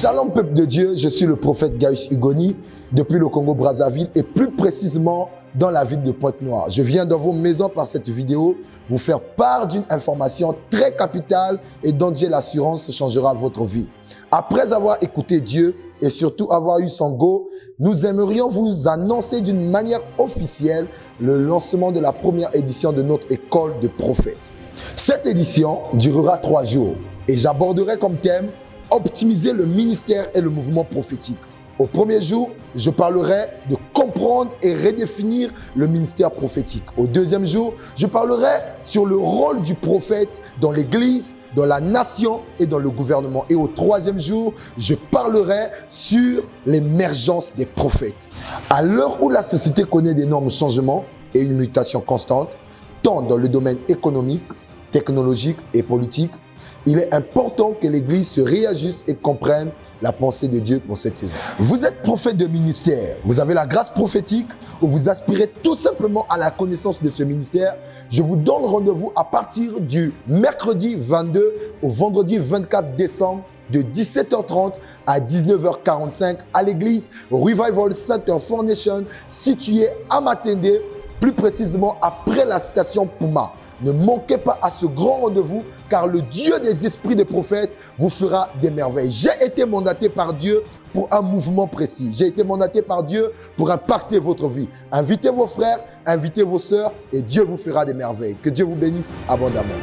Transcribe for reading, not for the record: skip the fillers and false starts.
Shalom peuple de Dieu, je suis le prophète Gaius Ugoni depuis le Congo-Brazzaville et plus précisément dans la ville de Pointe-Noire. Je viens dans vos maisons par cette vidéo vous faire part d'une information très capitale et dont j'ai l'assurance changera votre vie. Après avoir écouté Dieu et surtout avoir eu son go, nous aimerions vous annoncer d'une manière officielle le lancement de la première édition de notre école de prophètes. Cette édition durera 3 jours et j'aborderai comme thème optimiser le ministère et le mouvement prophétique. Au premier jour, je parlerai de comprendre et redéfinir le ministère prophétique. Au deuxième jour, je parlerai sur le rôle du prophète dans l'église, dans la nation et dans le gouvernement. Et au troisième jour, je parlerai sur l'émergence des prophètes. À l'heure où la société connaît d'énormes changements et une mutation constante, tant dans le domaine économique, technologique et politique, il est important que l'Église se réajuste et comprenne la pensée de Dieu pour cette saison. Vous êtes prophète de ministère, vous avez la grâce prophétique ou vous aspirez tout simplement à la connaissance de ce ministère. Je vous donne rendez-vous à partir du mercredi 22 au vendredi 24 décembre de 17h30 à 19h45 à l'église Revival Center for Nations située à Matende, plus précisément après la station Puma. Ne manquez pas à ce grand rendez-vous car le Dieu des esprits des prophètes vous fera des merveilles. J'ai été mandaté par Dieu pour un mouvement précis. J'ai été mandaté par Dieu pour impacter votre vie. Invitez vos frères, invitez vos sœurs et Dieu vous fera des merveilles. Que Dieu vous bénisse abondamment.